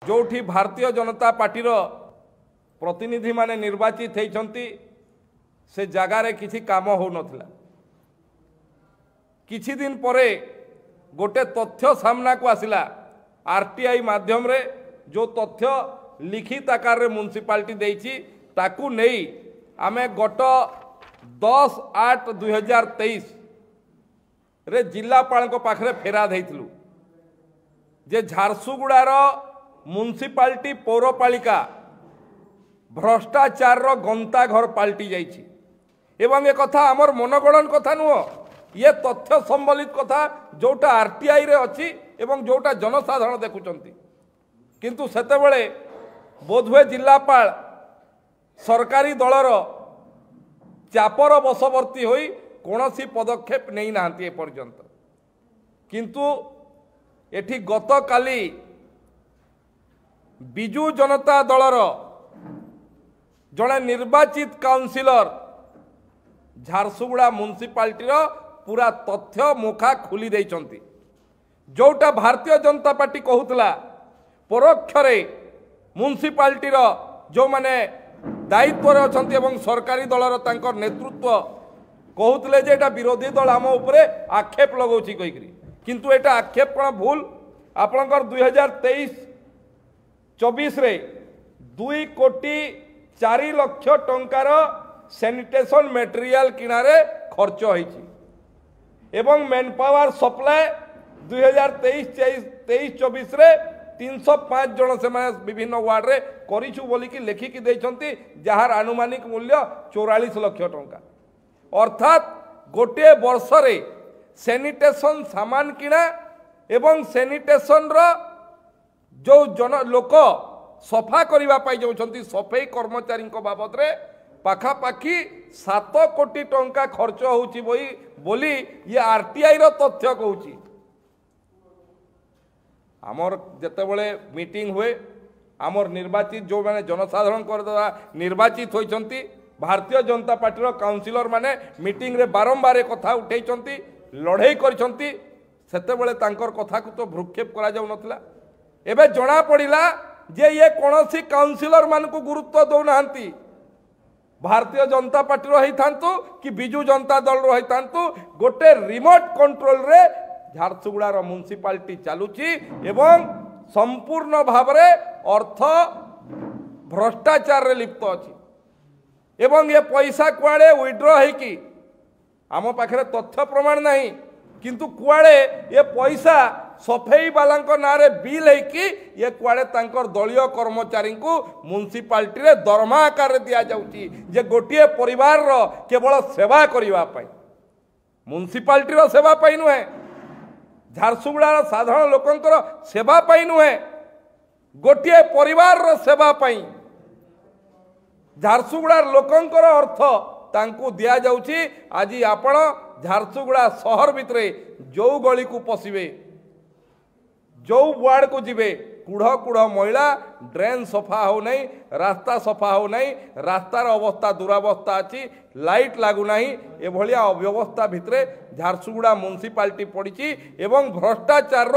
जोठी भारतीय जनता पार्टीर प्रतिनिधि माने निर्वाचित होती से जगार किसी काम हो नथिला। किछि दिन परे गोटे तथ्य सामना को आसिला आरटीआई माध्यम रे जो तथ्य लिखित आकार रे म्युनिसिपालिटी देइछि ताकू नहीं आमे गत 10/8/2023 रे जिलापाल पाखरे फेरा देइथिलु जे झारसुगुड़ार म्युनिसिपालिटी पौरपालिका भ्रष्टाचार रो गंता घर पाल्टी जाइछि एवं ए कथा आमर मनगणन कथा नुह ये तथ्य संबलित कथा जोटा आरटीआई रे अछि एवं जोटा जनसाधारण देखुचंती किंतु सेतेबेले बोधवे जिलापाल सरकारी दलर चापर बशवर्ती होई कोनोसी पदक्षेप नहीं नांती पर्यंत किंतु एठी गत काली बिजू जनता दलर जड़े निर्वाचित काउंसिलर झारसुगुड़ा म्युनिसिपालिटी पूरा तथ्य मुखा खुली देइचंती जोटा भारतीय जनता पार्टी कहूतला परोक्षरे म्युनिसिपालिटी जो माने दायित्व रे अछंती एवं सरकारी दलर तांकर नेतृत्व कहूतले जे एटा विरोधी दल आम उपरे आक्षेप लगौछि कहिकरी किंतु एटा आक्षेप कोन भूल आपनकर 2023-24 रे 2,04 लाख टंकार सैनिटेशन मटेरियल किनारे खर्च होइछि एवं मैन पावर सप्लाई 2023-24 रे 305 जन से विभिन्न वार्ड रे करिछु बोली कि लेखिकी देइछंती जहार आनुमानिक मूल्य 44 लाख टंका अर्थात गोटे वर्ष रे सैनिटेशन सामान किना एवं सैनिटेशन रो जो जन लोक सफा करबा पाई जाउछंती सफाई कर्मचारी बाबद रे पाखापाखि 7 कोटी टंका खर्च होउची बोली ये आरटीआई रो तथ्य कहूची आमर जेतेबेले मीटिंग हुए आमर निर्वाचित जो माने जनसाधारण कर द्वारा निर्वाचित होइछंती भारतीय जनता पार्टी काउंसिलर माने मीटिंग रे बारंबार कथा उठेइछंती लड़ाई करिछंती सेतेबेले तांकर कथा को तो भ्रुक्षेप करा जाउ नथला एबे जणा पड़िला जे ये कोनोसी काउंसिलर मान को गुरुत्व दौ नाहंती भारतीय जनता पार्टी रही थांतु कि बिजू जनता दल रही थांतु गोटे रिमोट कंट्रोल रे झारसुगुड़ार म्युनिसिपालिटी चालुची एवं संपूर्ण भाव रे अर्थ भ्रष्टाचार रे लिप्त अछि एवं ये पैसा कुआड़े विड्रॉ है कि आम पाखे तथ्य प्रमाण नहीं किंतु कुआड़े ये पैसा सफेई वाला ना रे बिल है कि ये कुआड़े तांकर दलीय कर्मचारी को म्युनिसिपालिटी रे दरमा आकार रे दिया जाउची जे गोटिए परिवार रो केवल सेवा करिवा पाई म्युनिसिपालिटी रो सेवा पाई नुहे झारसुगुड़ार साधारण लोकंकर सेवा पाई नुहे गोटिए परिवार रो सेवा पाई झारसुगुड़ार लोकंकर अर्थ तांकू दिया जाउची आज आपण झारसुगुड़ा शहर भितरे जो गली को पशिबे जो वार्ड को जीवे कूढ़ कूढ़ मैला ड्रेन सफा हो नहीं रास्ता सफा हो नहीं रास्तार अवस्था दुरावस्था अच्छी लाइट लागू नहीं एभलिया अव्यवस्था भितरे झारसुगुड़ा म्युनिसिपालिटी पड़ी एवं भ्रष्टाचार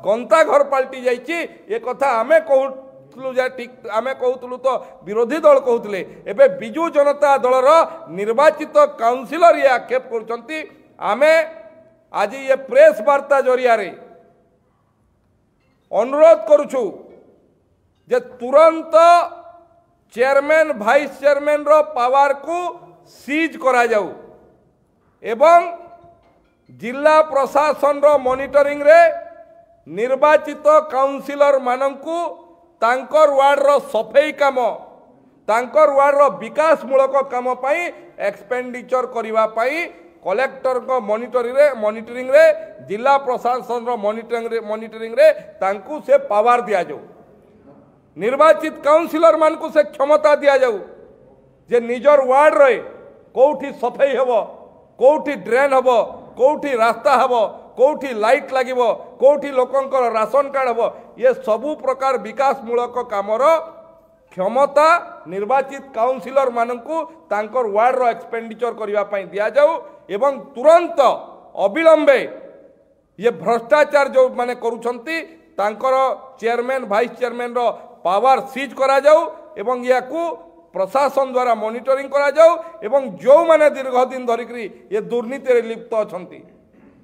गंता घर पलटि जाइए ये कथा आमे कहूलु ठीक आमे कहूलु तो विरोधी दल कहते एबे बिजू जनता दलर निर्वाचित काउंसिलर ये आक्षेप करछंती आमे आज ये प्रेस वार्ता जरिया रे अनुरोध करुछु जे तुरंत चेयरमैन वाइस चेयरमैन रो पावर को सीज करा जाऊ एवं जिला प्रशासन रो मॉनिटरिंग रे निर्वाचित काउंसिलर मानंकु तांकर वार्ड रो सफाई काम तांकर वार्ड रो विकास मूलक काम पाई एक्सपेंडिचर करिवा पाई कलेक्टर को मॉनिटरिंग रे जिला प्रशासन रो मॉनिटरिंग रे तांकु से पावर दिया जाऊ निर्वाचित काउंसिलर मान को से क्षमता दिया जाऊ जे निजर वार्ड रे कोठी सफाई हबो कोठी ड्रेन हबो कोठी रास्ता हबो कोठी लाइट लागिबो कोठी लोकंकर राशन कार्ड हबो ये सबु प्रकार विकास मूलक कामर क्षमता निर्वाचित काउंसिलर मानकु तांकर वार्ड रो एक्सपेंडिचर करिवा पई दिया जाऊ एवं तुरंत अविलंबे ये भ्रष्टाचार जो माने करूछंती तांकर चेयरमैन वाइस चेयरमैन रो पावर सीज करा जाऊ एवं याकू प्रशासन द्वारा मॉनिटरिंग करा जाऊ एवं जो माने दीर्घ दिन धरिकरी ये दुर्नीति रे लिप्त अछंती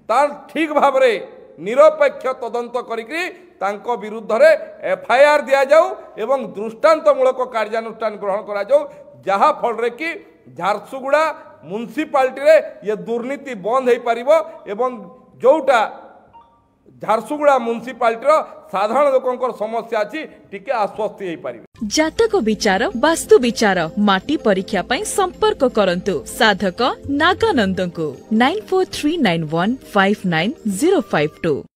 तार ठीक भाव रे निरपेक्ष तदंत करिकरी तांको विरुद्ध रे एफआईआर दिया जाऊ एवं दृष्टांतमूलक कार्यानुष्ठान ग्रहण करा जाऊ जहा फल रे कि झारसुगुड़ा म्युनिसिपालिटी रे ये दुर्नीति बंद हो पारिबो एवं जोटा झारसुगुड़ा म्युनिसिपालिटी रो साधारण लोकंकर समस्या अछि टिके आश्वस्ति होई पारिबे। जातक विचार वास्तु विचार माटी परीक्षा पई संपर्क करंतु साधक नागानंद को 9439159052।